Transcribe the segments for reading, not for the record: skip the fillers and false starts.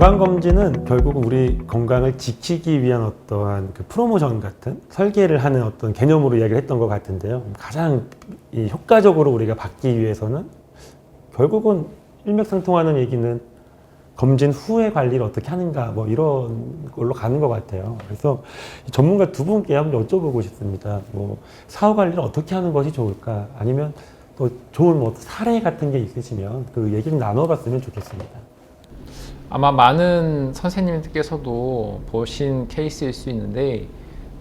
건강검진은 결국 우리 건강을 지키기 위한 어떠한 그 프로모션 같은 설계를 하는 어떤 개념으로 이야기를 했던 것 같은데요. 가장 이 효과적으로 우리가 받기 위해서는 결국은 일맥상통하는 얘기는 검진 후의 관리를 어떻게 하는가 뭐 이런 걸로 가는 것 같아요. 그래서 전문가 두 분께 한번 여쭤보고 싶습니다. 뭐 사후 관리를 어떻게 하는 것이 좋을까? 아니면 또 좋은 뭐 사례 같은 게 있으시면 그 얘기를 나눠봤으면 좋겠습니다. 아마 많은 선생님들께서도 보신 케이스일 수 있는데,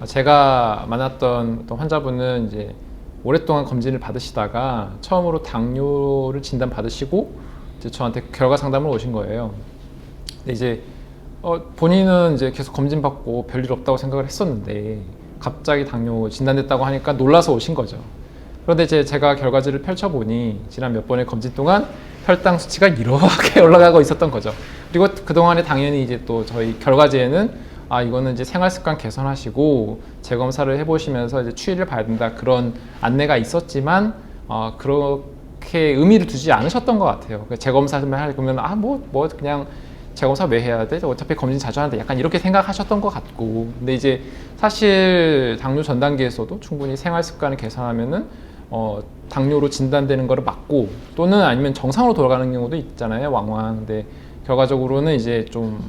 제가 만났던 어떤 환자분은 이제 오랫동안 검진을 받으시다가 처음으로 당뇨를 진단 받으시고 이제 저한테 결과 상담을 오신 거예요. 근데 이제 본인은 이제 계속 검진 받고 별일 없다고 생각을 했었는데 갑자기 당뇨 진단됐다고 하니까 놀라서 오신 거죠. 그런데 이제 제가 결과지를 펼쳐보니 지난 몇 번의 검진 동안 혈당 수치가 이렇게 올라가고 있었던 거죠. 그리고 그동안에 당연히 이제 또 저희 결과지에는 이거는 이제 생활 습관 개선하시고 재검사를 해보시면서 이제 추이를 봐야 된다 그런 안내가 있었지만 그렇게 의미를 두지 않으셨던 것 같아요. 재검사만 하면 뭐 그냥 재검사 왜 해야 돼? 어차피 검진 자주 하는데 약간 이렇게 생각하셨던 것 같고, 근데 이제 사실 당뇨 전 단계에서도 충분히 생활 습관을 개선하면은 당뇨로 진단되는 거를 막고 또는 아니면 정상으로 돌아가는 경우도 있잖아요, 왕왕. 근데 결과적으로는 이제 좀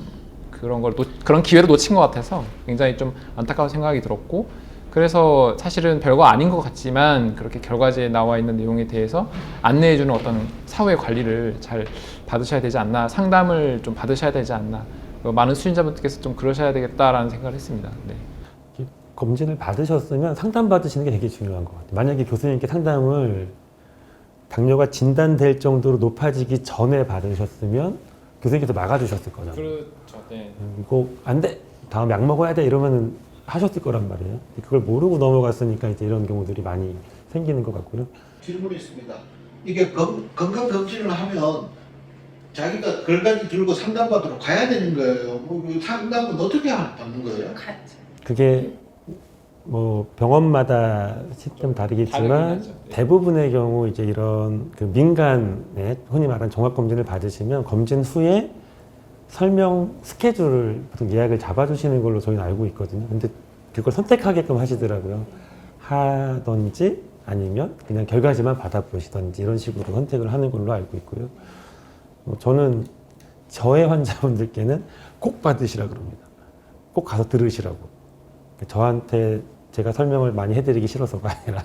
그런 기회를 놓친 것 같아서 굉장히 좀 안타까운 생각이 들었고, 그래서 사실은 별거 아닌 것 같지만 그렇게 결과지에 나와 있는 내용에 대해서 안내해주는 어떤 사후의 관리를 잘 받으셔야 되지 않나, 상담을 좀 받으셔야 되지 않나, 많은 수신자분들께서 좀 그러셔야 되겠다라는 생각을 했습니다. 네. 검진을 받으셨으면 상담 받으시는 게 되게 중요한 것 같아요. 만약에 교수님께 상담을 당뇨가 진단될 정도로 높아지기 전에 받으셨으면 교수님께서 막아주셨을 거잖아요. 그렇죠. 네. 이거 안 돼, 다음 약 먹어야 돼 이러면은 하셨을 거란 말이에요. 그걸 모르고 넘어갔으니까 이제 이런 경우들이 많이 생기는 것 같고요. 질문이 있습니다. 이게 건강검진을 하면 자기가 결과지 들고 상담받으러 가야 되는 거예요. 뭐 상담은 어떻게 받는 거예요? 그게 뭐 병원마다 시스템 다르겠지만 하죠. 네. 대부분의 경우 이제 이런 그 민간에 흔히 말하는 종합검진을 받으시면 검진 후에 설명 스케줄을 보통 예약을 잡아주시는 걸로 저희는 알고 있거든요. 근데 그걸 선택하게끔 하시더라고요. 하든지 아니면 그냥 결과지만 받아보시든지 이런 식으로 선택을 하는 걸로 알고 있고요. 저는 저의 환자분들께는 꼭 받으시라 그럽니다. 꼭 가서 들으시라고. 저한테 제가 설명을 많이 해드리기 싫어서가 아니라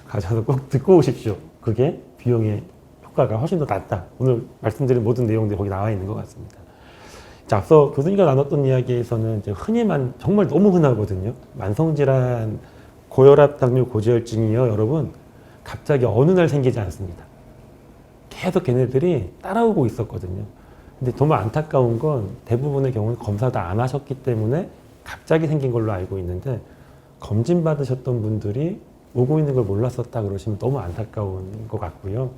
가셔서 꼭 듣고 오십시오. 그게 비용의 효과가 훨씬 더 낫다. 오늘 말씀드린 모든 내용들이 거기 나와 있는 것 같습니다. 자, 앞서 교수님과 나눴던 이야기에서는 이제 정말 너무 흔하거든요. 만성질환, 고혈압, 당뇨, 고지혈증이요, 여러분, 갑자기 어느 날 생기지 않습니다. 계속 걔네들이 따라오고 있었거든요. 근데 정말 안타까운 건 대부분의 경우는 검사도 안 하셨기 때문에 갑자기 생긴 걸로 알고 있는데, 검진 받으셨던 분들이 오고 있는 걸 몰랐었다 그러시면 너무 안타까운 것 같고요.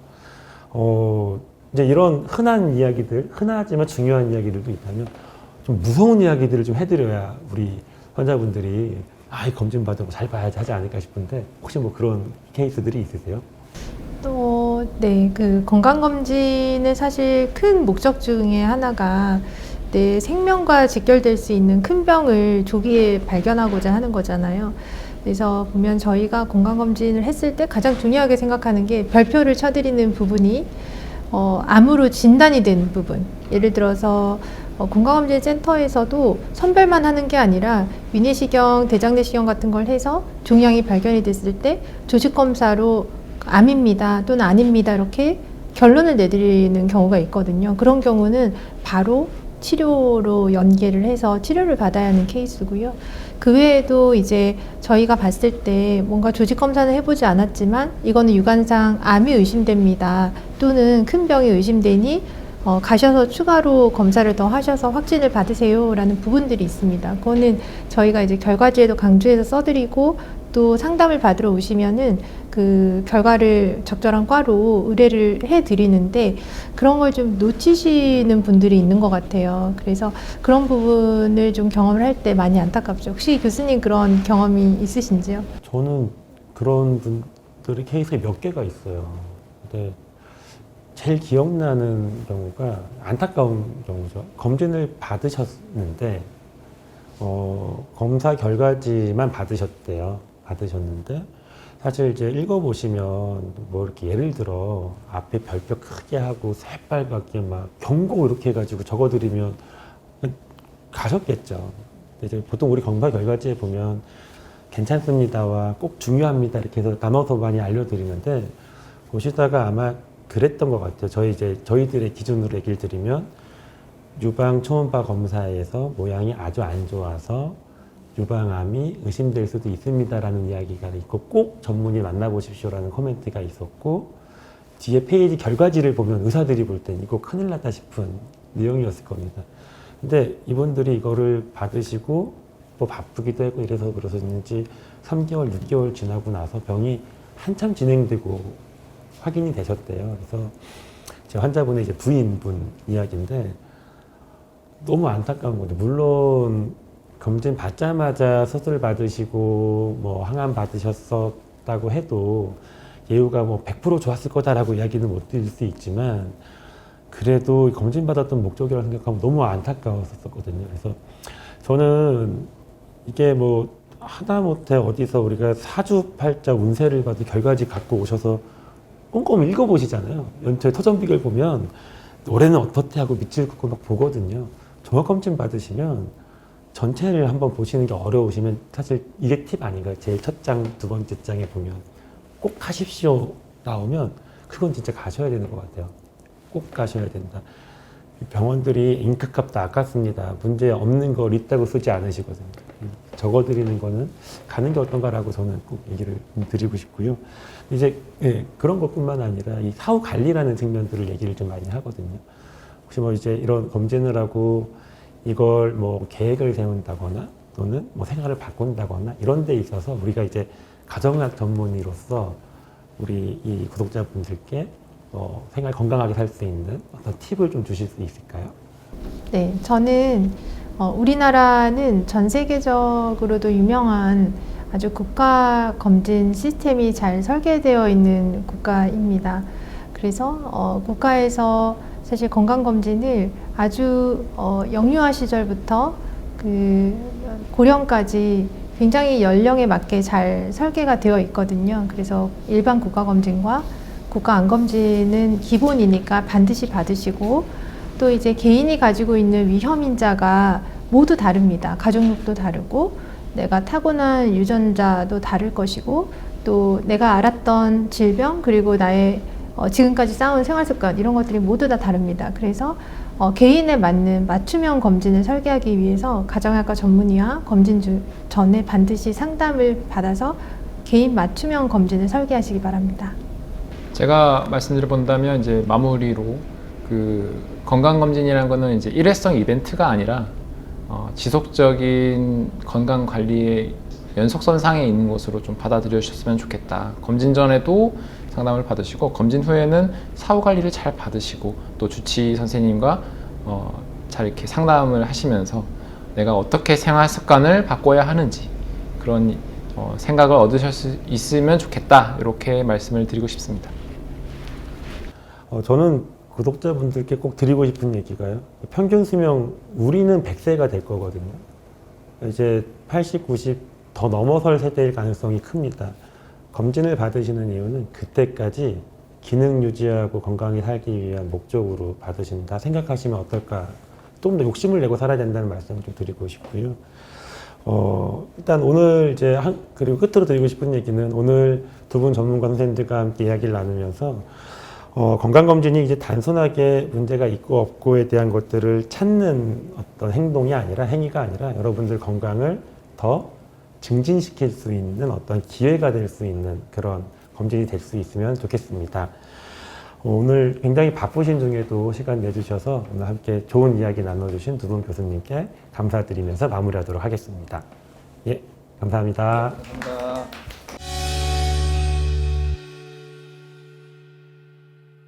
이제 이런 흔한 이야기들, 흔하지만 중요한 이야기들도 있다면 좀 무서운 이야기들을 좀 해드려야 우리 환자분들이 이 검진 받으고 잘 봐야지 하지 않을까 싶은데, 혹시 뭐 그런 케이스들이 있으세요? 네, 그 건강검진의 사실 큰 목적 중에 하나가 내 생명과 직결될 수 있는 큰 병을 조기에 발견하고자 하는 거잖아요. 그래서 보면 저희가 건강검진을 했을 때 가장 중요하게 생각하는 게 별표를 쳐드리는 부분이 암으로 진단이 된 부분. 예를 들어서 건강검진 센터에서도 선별만 하는 게 아니라 위내시경, 대장내시경 같은 걸 해서 종양이 발견이 됐을 때 조직검사로 암입니다 또는 아닙니다 이렇게 결론을 내드리는 경우가 있거든요. 그런 경우는 바로 치료로 연계를 해서 치료를 받아야 하는 케이스고요. 그 외에도 이제 저희가 봤을 때 뭔가 조직 검사는 해보지 않았지만 이거는 유관상 암이 의심됩니다 또는 큰 병이 의심되니 가셔서 추가로 검사를 더 하셔서 확진을 받으세요 라는 부분들이 있습니다. 그거는 저희가 이제 결과지에도 강조해서 써드리고 또 상담을 받으러 오시면은 그 결과를 적절한 과로 의뢰를 해드리는데 그런 걸 좀 놓치시는 분들이 있는 것 같아요. 그래서 그런 부분을 좀 경험을 할 때 많이 안타깝죠. 혹시 교수님 그런 경험이 있으신지요? 저는 그런 분들의 케이스가 몇 개가 있어요. 근데 제일 기억나는 경우가 안타까운 경우죠. 검진을 받으셨는데 검사 결과지만 받으셨는데 사실 이제 읽어보시면 뭐 이렇게 예를 들어 앞에 별표 크게 하고 새빨갛게 막 경고 이렇게 해가지고 적어드리면 가셨겠죠. 근데 이제 보통 우리 검사 결과지에 보면 괜찮습니다와 꼭 중요합니다 이렇게 해서 나눠서 많이 알려드리는데 보시다가 아마 그랬던 것 같아요. 저희들의 기준으로 얘기를 드리면 유방 초음파 검사에서 모양이 아주 안 좋아서 유방암이 의심될 수도 있습니다라는 이야기가 있고 꼭 전문의 만나보십시오라는 코멘트가 있었고 뒤에 페이지 결과지를 보면 의사들이 볼 땐 이거 큰일 났다 싶은 내용이었을 겁니다. 근데 이분들이 이거를 받으시고 뭐 바쁘기도 하고 이래서 그러셨는지 3개월, 6개월 지나고 나서 병이 한참 진행되고 확인이 되셨대요. 그래서 제 환자분의 이제 부인분 이야기인데 너무 안타까운 거죠. 물론 검진 받자마자 수술 받으시고 뭐 항암 받으셨었다고 해도 예후가 뭐 100% 좋았을 거다라고 이야기는 못 드릴 수 있지만 그래도 검진 받았던 목적이라고 생각하면 너무 안타까웠었거든요. 그래서 저는 이게 뭐 하다못해 어디서 우리가 사주팔자 운세를 봐도 결과지 갖고 오셔서 꼼꼼히 읽어보시잖아요. 연초에 터전비결 보면 올해는 어떻게 하고 밑줄 긋고 막 보거든요. 종합검진 받으시면 전체를 한번 보시는 게 어려우시면 사실 이게 팁 아닌가요? 제일 첫 장, 두 번째 장에 보면 꼭 하십시오 나오면 그건 진짜 가셔야 되는 것 같아요. 꼭 가셔야 된다. 병원들이 잉크값도 아깝습니다. 문제 없는 걸 있다고 쓰지 않으시거든요. 적어드리는 거는 가는 게 어떤가라고 저는 꼭 얘기를 드리고 싶고요. 이제 그런 것뿐만 아니라 이 사후 관리라는 측면들을 얘기를 좀 많이 하거든요. 혹시 뭐 이제 이런 검진을 하고 이걸 뭐 계획을 세운다거나 또는 뭐 생활을 바꾼다거나 이런 데 있어서 우리가 이제 가정의학 전문의로서 우리 이 구독자분들께 생활 건강하게 살 수 있는 어떤 팁을 좀 주실 수 있을까요? 네, 저는 우리나라는 전 세계적으로도 유명한 아주 국가 검진 시스템이 잘 설계되어 있는 국가입니다. 그래서 국가에서 사실 건강검진을 아주 영유아 시절부터 그 고령까지 굉장히 연령에 맞게 잘 설계가 되어 있거든요. 그래서 일반 국가검진과 국가암검진은 기본이니까 반드시 받으시고 또 이제 개인이 가지고 있는 위험인자가 모두 다릅니다. 가족력도 다르고 내가 타고난 유전자도 다를 것이고 또 내가 알았던 질병 그리고 나의 지금까지 쌓아온 생활습관 이런 것들이 모두 다 다릅니다. 그래서 개인에 맞는 맞춤형 검진을 설계하기 위해서 가정의학과 전문의와 검진 전에 반드시 상담을 받아서 개인 맞춤형 검진을 설계하시기 바랍니다. 제가 말씀드려 본다면 이제 마무리로 그 건강검진이라는 거는 이제 일회성 이벤트가 아니라 지속적인 건강 관리의 연속선상에 있는 것으로 좀 받아들여 주셨으면 좋겠다. 검진 전에도 상담을 받으시고 검진 후에는 사후 관리를 잘 받으시고 또 주치 선생님과 잘 이렇게 상담을 하시면서 내가 어떻게 생활 습관을 바꿔야 하는지 그런 생각을 얻으실 수 있으면 좋겠다. 이렇게 말씀을 드리고 싶습니다. 저는 구독자분들께 꼭 드리고 싶은 얘기가요. 평균 수명 우리는 100세가 될 거거든요. 이제 80, 90 더 넘어설 세대일 가능성이 큽니다. 검진을 받으시는 이유는 그때까지 기능 유지하고 건강히 살기 위한 목적으로 받으신다 생각하시면 어떨까. 좀 더 욕심을 내고 살아야 된다는 말씀을 좀 드리고 싶고요. 일단 오늘 이제 그리고 끝으로 드리고 싶은 얘기는 오늘 두 분 전문가 선생님들과 함께 이야기를 나누면서 건강검진이 이제 단순하게 문제가 있고 없고에 대한 것들을 찾는 어떤 행동이 아니라 행위가 아니라 여러분들 건강을 더 증진시킬 수 있는 어떤 기회가 될 수 있는 그런 검진이 될 수 있으면 좋겠습니다. 오늘 굉장히 바쁘신 중에도 시간 내주셔서 오늘 함께 좋은 이야기 나눠주신 두 분 교수님께 감사드리면서 마무리하도록 하겠습니다. 예, 감사합니다. 감사합니다.